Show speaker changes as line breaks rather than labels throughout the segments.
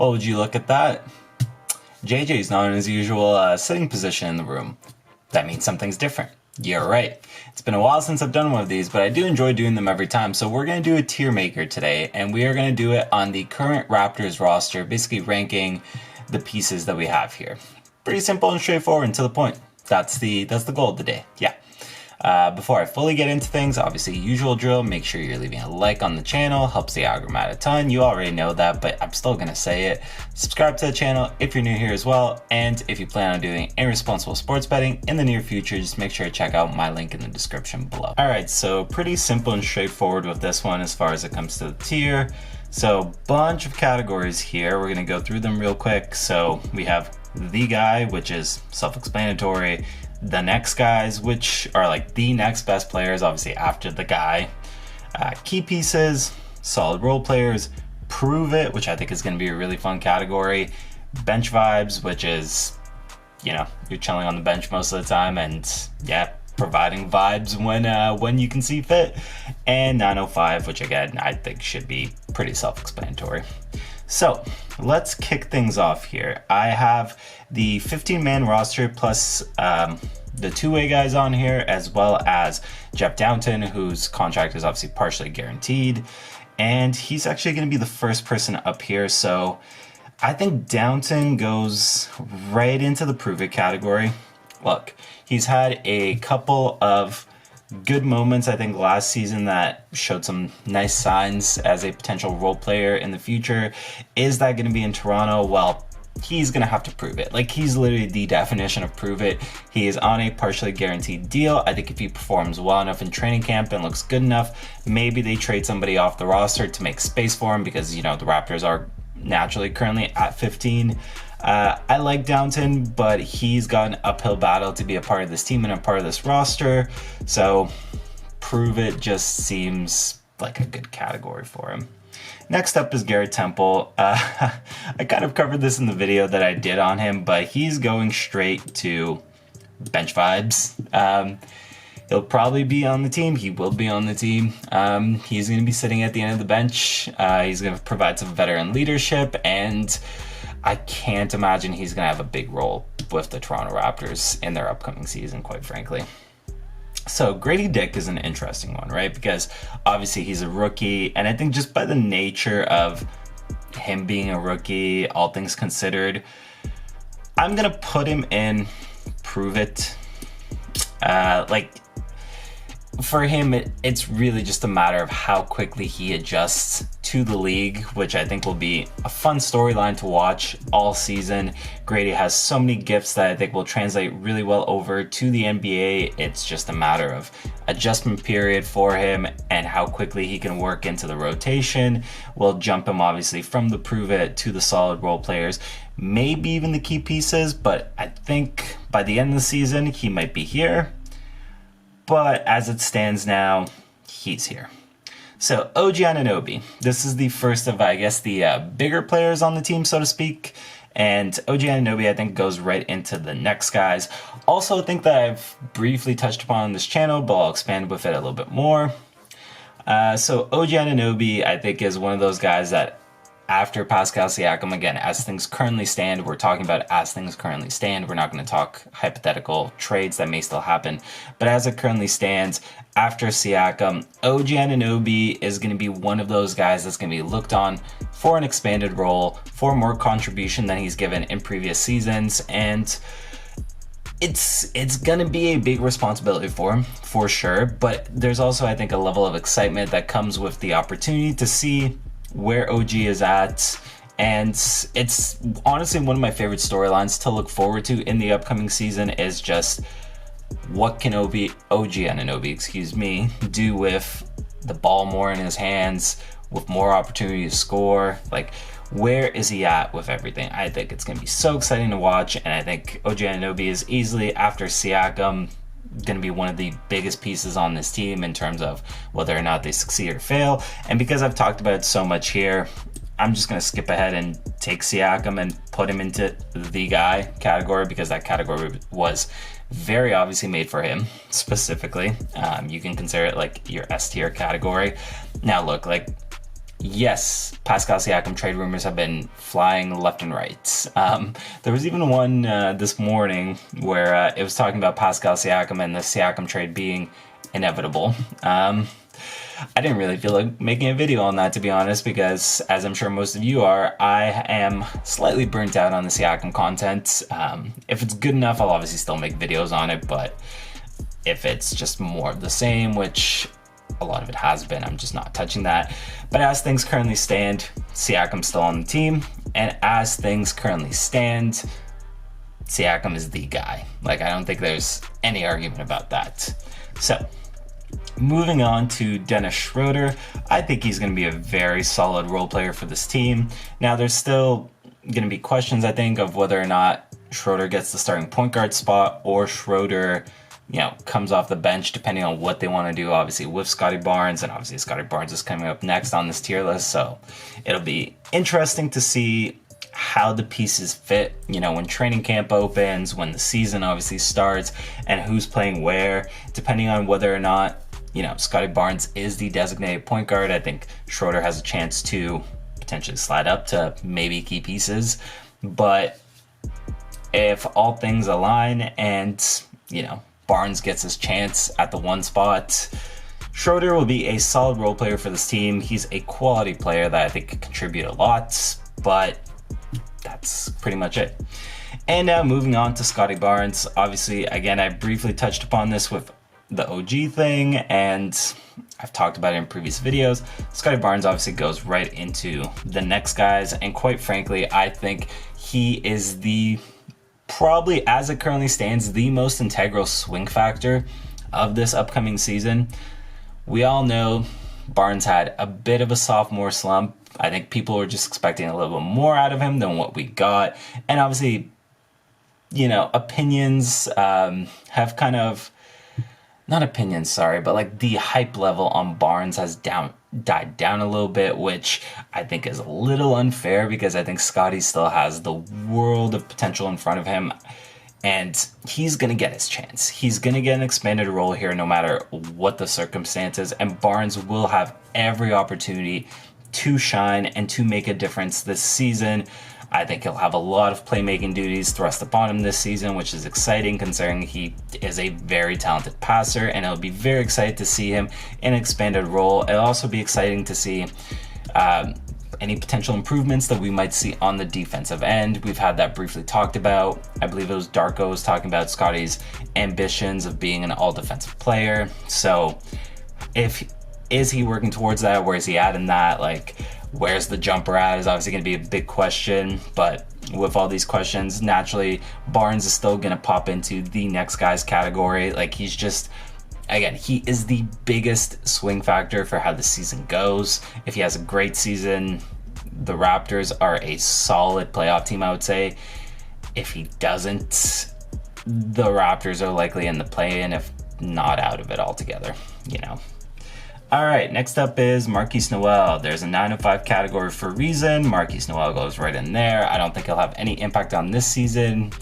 Well, would you look at that? JJ's not in his usual sitting position in the room. That means something's different. You're right. It's been a while since I've done one of these, but I do enjoy doing them every time. So we're going to do a tier maker today, and we are going to do it on the current Raptors roster, basically ranking the pieces that we have here. Pretty simple and straightforward and to the point. That's the goal of the day. Yeah. Before I fully get into things, obviously usual drill, make sure you're leaving a like on the channel, helps the algorithm out a ton. You already know that, but I'm still gonna say it. Subscribe to the channel if you're new here as well, and if you plan on doing irresponsible sports betting in the near future, just make sure to check out my link in the description below. Alright, so pretty simple and straightforward with this one as far as it comes to the tier. So bunch of categories here, we're gonna go through them real quick. So we have the guy, which is self-explanatory. The next guys, which are like the next best players, obviously after the guy. Key pieces, solid role players, prove it, which I think is going to be a really fun category. Bench vibes, which is, you know, you're chilling on the bench most of the time, and yeah, providing vibes when you can see fit. And 905, which again I think should be pretty self-explanatory. So let's kick things off here. I have the 15-man roster plus the two-way guys on here, as well as Jeff Downton, whose contract is obviously partially guaranteed. And he's actually going to be the first person up here. So I think Downton goes right into the prove it category. Look, he's had a couple of good moments, I think, last season that showed some nice signs as a potential role player in the future. Is that going to be in Toronto? Well, he's going to have to prove it. Like, he's literally the definition of prove it. He is on a partially guaranteed deal. I think if he performs well enough in training camp and looks good enough, maybe they trade somebody off the roster to make space for him, because, you know, the Raptors are naturally currently at 15. I like Downton, but he's got an uphill battle to be a part of this team and a part of this roster. So prove it just seems like a good category for him. Next up is Garrett Temple. I kind of covered this in the video that I did on him, but he's going straight to bench vibes. He'll probably be on the team. He will be on the team. He's going to be sitting at the end of the bench. He's going to provide some veteran leadership, and I can't imagine he's going to have a big role with the Toronto Raptors in their upcoming season, quite frankly. So Grady Dick is an interesting one, right? Because obviously he's a rookie, and I think just by the nature of him being a rookie, all things considered, I'm going to put him in prove it. For him, it's really just a matter of how quickly he adjusts to the league, which I think will be a fun storyline to watch all season. Grady has so many gifts that I think will translate really well over to the NBA. It's just a matter of adjustment period for him and how quickly he can work into the rotation. We'll jump him obviously from the prove it to the solid role players, maybe even the key pieces, but I think by the end of the season, he might be here. But as it stands now, he's here. So OG Anunoby, this is the first of, I guess, the bigger players on the team, so to speak. And OG Anunoby, I think, goes right into the next guys. Also, I think that I've briefly touched upon on this channel, but I'll expand with it a little bit more. So OG Anunoby, I think, is one of those guys that after Pascal Siakam, again, as things currently stand, we're talking about as things currently stand. We're not going to talk hypothetical trades that may still happen. But as it currently stands, after Siakam, OG Anunoby is going to be one of those guys that's going to be looked on for an expanded role, for more contribution than he's given in previous seasons. And it's going to be a big responsibility for him, for sure. But there's also, I think, a level of excitement that comes with the opportunity to see where OG is at, and it's honestly one of my favorite storylines to look forward to in the upcoming season. Is just what can OG Anunoby, do with the ball more in his hands, with more opportunity to score. Like, where is he at with everything? I think it's going to be so exciting to watch, and I think OG Anunoby is easily, after Siakam, going to be one of the biggest pieces on this team in terms of whether or not they succeed or fail. And because I've talked about it so much here, I'm just going to skip ahead and take Siakam and put him into the guy category, because that category was very obviously made for him specifically. You can consider it like your S tier category. Now look, like, Yes, Pascal Siakam trade rumors have been flying left and right. There was even one this morning where it was talking about Pascal Siakam and the Siakam trade being inevitable. I didn't really feel like making a video on that, to be honest, because as I'm sure most of you are, I am slightly burnt out on the Siakam content. If it's good enough, I'll obviously still make videos on it, but if it's just more of the same, which a lot of it has been, I'm just not touching that. But as things currently stand, Siakam's still on the team, and as things currently stand, Siakam is the guy. Like, I don't think there's any argument about that. So, moving on to Dennis Schroeder, I think he's going to be a very solid role player for this team. Now, there's still going to be questions, I think, of whether or not Schroeder gets the starting point guard spot or Schroeder, comes off the bench, depending on what they want to do, obviously, with Scottie Barnes. And obviously, Scottie Barnes is coming up next on this tier list. So it'll be interesting to see how the pieces fit, when training camp opens, when the season obviously starts, and who's playing where, depending on whether or not, Scottie Barnes is the designated point guard. I think Schroeder has a chance to potentially slide up to maybe key pieces. But if all things align and, Barnes gets his chance at the one spot, Schroeder will be a solid role player for this team. He's a quality player that I think could contribute a lot, but that's pretty much it. And now moving on to Scottie Barnes. Obviously, again, I briefly touched upon this with the OG thing, and I've talked about it in previous videos. Scottie Barnes obviously goes right into the next guys, and quite frankly, I think he is probably, as it currently stands, the most integral swing factor of this upcoming season. We all know Barnes had a bit of a sophomore slump. I think people were just expecting a little bit more out of him than what we got. And obviously, opinions have kind of, not opinions, sorry, but like the hype level on Barnes has died down a little bit, which I think is a little unfair because I think Scottie still has the world of potential in front of him, and he's going to get his chance. He's going to get an expanded role here no matter what the circumstances, and Barnes will have every opportunity to shine and to make a difference this season. I think he'll have a lot of playmaking duties thrust upon him this season, which is exciting considering he is a very talented passer, and it'll be very exciting to see him in an expanded role. It'll also be exciting to see any potential improvements that we might see on the defensive end. We've had that briefly talked about. I believe it was Darko was talking about Scottie's ambitions of being an all-defensive player. So is he working towards that? Where is he at in that? Like, where's the jumper at is obviously going to be a big question, but with all these questions, naturally, Barnes is still going to pop into the next guy's category. Like, he's just, again, he is the biggest swing factor for how the season goes. If he has a great season, the Raptors are a solid playoff team, I would say. If he doesn't, the Raptors are likely in the play-in, if not out of it altogether, All right, next up is Marquise Noel. There's a 905 category for a reason. Marquise Noel goes right in there. I don't think he'll have any impact on this season.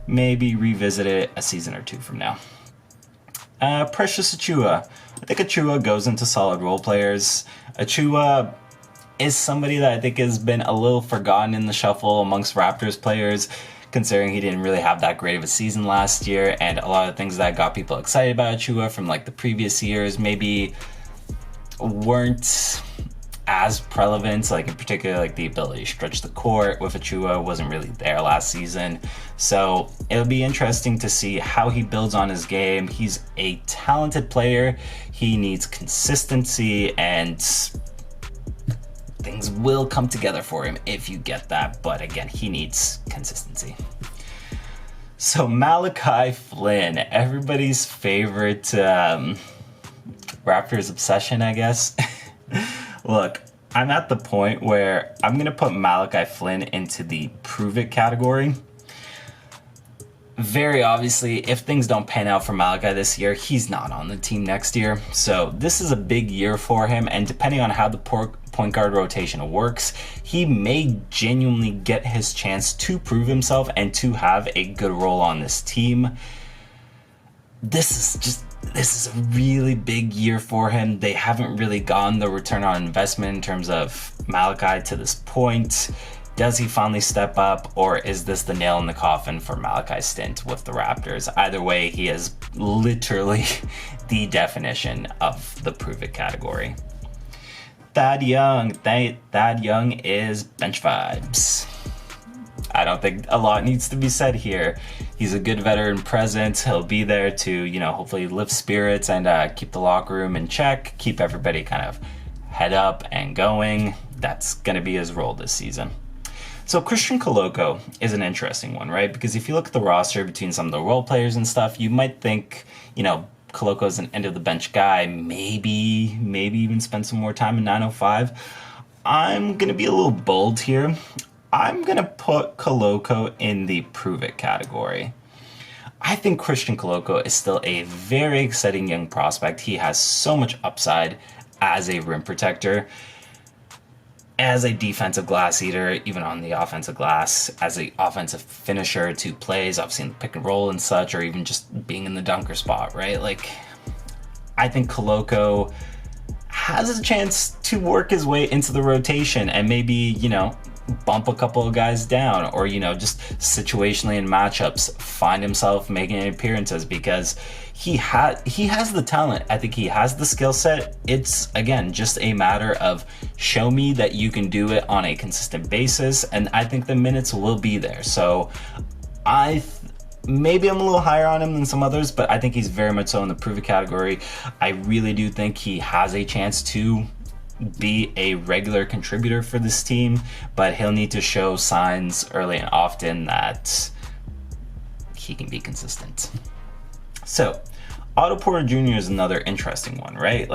Maybe revisit it a season or two from now. Precious Achiuwa. I think Achiuwa goes into solid role players. Achiuwa is somebody that I think has been a little forgotten in the shuffle amongst Raptors players, considering he didn't really have that great of a season last year, and a lot of things that got people excited about Achiuwa from like the previous years maybe weren't as relevant, like in particular like the ability to stretch the court with Achiuwa wasn't really there last season. So it'll be interesting to see how he builds on his game. He's a talented player. He needs consistency, and things will come together for him if you get that, but again, he needs consistency. So Malachi Flynn, everybody's favorite Raptors obsession, I guess. Look, I'm at the point where I'm going to put Malachi Flynn into the prove it category. Very obviously, if things don't pan out for Malachi this year, he's not on the team next year. So this is a big year for him, and depending on how the point guard rotation works, he may genuinely get his chance to prove himself and to have a good role on this team. This is just this is a really big year for him. They haven't really gotten the return on investment in terms of Malachi to this point. Does he finally step up, or is this the nail in the coffin for Malachi's stint with the Raptors? Either way, he is literally the definition of the prove it category. Thad Young is bench vibes. I don't think a lot needs to be said here. He's a good veteran presence. He'll be there to, hopefully lift spirits and keep the locker room in check, keep everybody kind of head up and going. That's going to be his role this season. So Christian Koloko is an interesting one, right? Because if you look at the roster between some of the role players and stuff, you might think, Koloko is an end of the bench guy, maybe even spend some more time in 905. I'm going to be a little bold here. I'm going to put Koloko in the prove it category. I think Christian Koloko is still a very exciting young prospect. He has so much upside as a rim protector, as a defensive glass eater, even on the offensive glass, as an offensive finisher to plays, obviously in the pick and roll and such, or even just being in the dunker spot, right? I think Koloko has a chance to work his way into the rotation and maybe, bump a couple of guys down, or just situationally in matchups find himself making appearances, because he has the talent. I think he has the skill set. It's again just a matter of show me that you can do it on a consistent basis, and I think the minutes will be there. So maybe I'm a little higher on him than some others, but I think he's very much so in the prove it category. I really do think he has a chance to be a regular contributor for this team, but he'll need to show signs early and often that he can be consistent. So Otto Porter Jr. is another interesting one, right?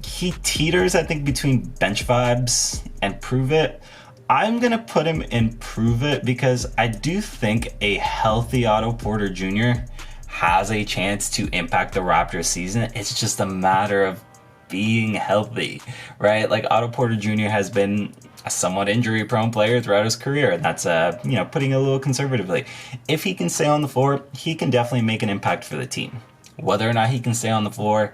He teeters, I think, between bench vibes and prove it. I'm gonna put him in prove it because I do think a healthy Otto Porter Jr. has a chance to impact the Raptors season. It's just a matter of being healthy, right? Otto Porter Jr. has been a somewhat injury-prone player throughout his career, and that's putting it a little conservatively. If he can stay on the floor, he can definitely make an impact for the team. Whether or not he can stay on the floor,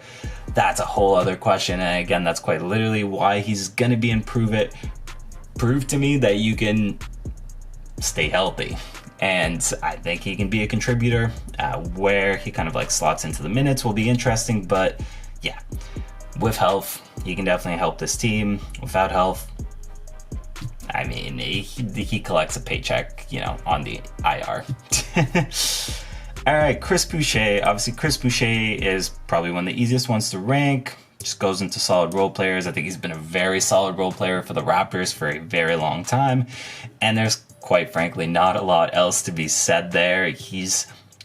that's a whole other question. And again, that's quite literally why he's gonna be in prove it. Prove to me that you can stay healthy. And I think he can be a contributor. Where he kind of slots into the minutes will be interesting, but yeah. With health, he can definitely help this team. Without health, I mean, he collects a paycheck, on the IR. All right, Chris Boucher. Obviously, Chris Boucher is probably one of the easiest ones to rank. Just goes into solid role players. I think he's been a very solid role player for the Raptors for a very long time. And there's, quite frankly, not a lot else to be said there.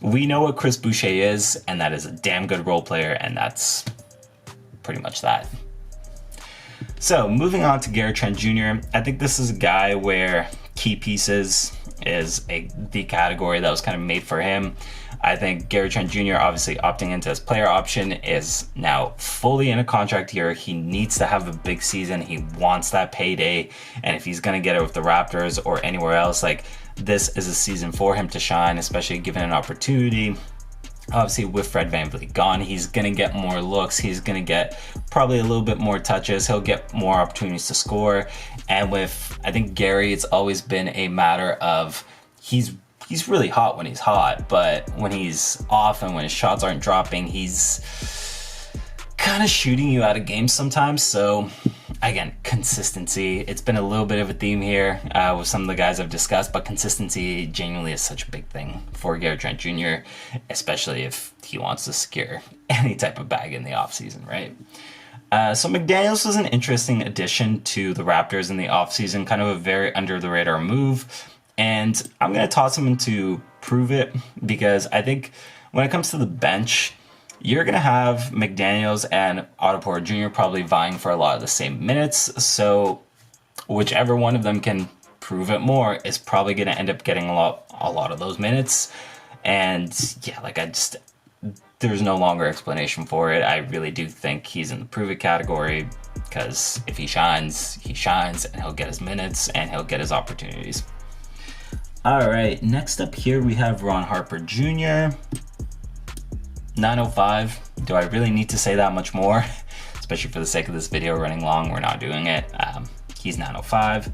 We know what Chris Boucher is, and that is a damn good role player, and that's pretty much that. So moving on to Gary Trent Jr. I think this is a guy where key pieces is the category that was kind of made for him. I think Gary Trent Jr. obviously opting into his player option is now fully in a contract year. He needs to have a big season. He wants that payday. And if he's going to get it with the Raptors or anywhere else, this is a season for him to shine, especially given an opportunity. Obviously, with Fred VanVleet gone, he's going to get more looks. He's going to get probably a little bit more touches. He'll get more opportunities to score. And with, I think, Gary, it's always been a matter of he's really hot when he's hot, but when he's off and when his shots aren't dropping, he's kind of shooting you out of games sometimes. So again, consistency. It's been a little bit of a theme here with some of the guys I've discussed, but consistency genuinely is such a big thing for Gary Trent Jr., especially if he wants to secure any type of bag in the offseason, right? So McDaniels was an interesting addition to the Raptors in the offseason, kind of a very under-the-radar move. And I'm going to toss him into prove it because I think when it comes to the bench, you're going to have McDaniels and Otto Porter Jr. probably vying for a lot of the same minutes. So whichever one of them can prove it more is probably going to end up getting a lot of those minutes. And yeah, there's no longer explanation for it. I really do think he's in the prove it category because if he shines, and he'll get his minutes and he'll get his opportunities. All right, next up here we have Ron Harper Jr. 905. Do I really need to say that much more? Especially for the sake of this video running long, we're not doing it. He's 905.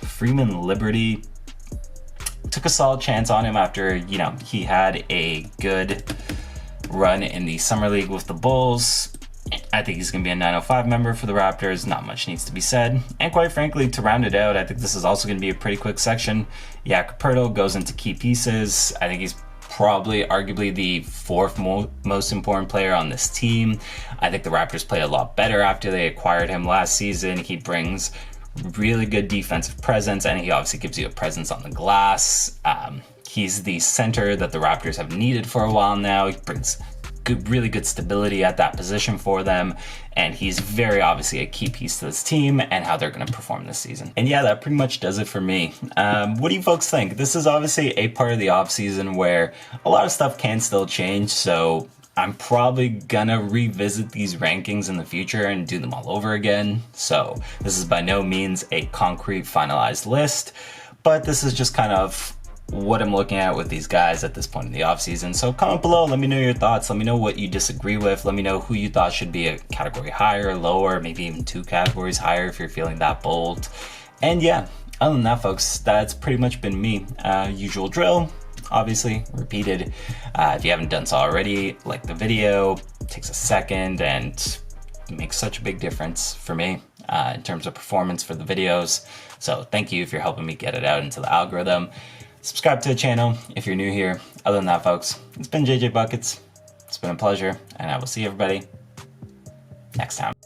Freeman Liberty, took a solid chance on him after, you know, he had a good run in the summer league with the Bulls. I think he's going to be a 905 member for the Raptors. Not much needs to be said. And quite frankly, to round it out, I think this is also going to be a pretty quick section. Jakob goes into key pieces. I think he's probably arguably the fourth most important player on this team. I think the Raptors played a lot better after they acquired him last season. He brings really good defensive presence, and he obviously gives you a presence on the glass. He's the center that the Raptors have needed for a while now. He brings really good stability at that position for them, and he's very obviously a key piece to this team and how they're going to perform this season. And yeah, that pretty much does it for me. What do you folks think? This is obviously a part of the offseason where a lot of stuff can still change, so I'm probably gonna revisit these rankings in the future and do them all over again. So this is by no means a concrete finalized list, but this is just kind of what I'm looking at with these guys at this point in the offseason. So comment below, let me know your thoughts. Let me know what you disagree with. Let me know who you thought should be a category higher, lower, maybe even 2 categories higher if you're feeling that bold. And yeah, other than that, folks, that's pretty much been me. Usual drill, obviously, repeated. If you haven't done so already, like the video. It takes a second and makes such a big difference for me in terms of performance for the videos. So thank you if you're helping me get it out into the algorithm. Subscribe to the channel if you're new here. Other than that, folks, it's been JJ Buckets. It's been a pleasure, and I will see everybody next time.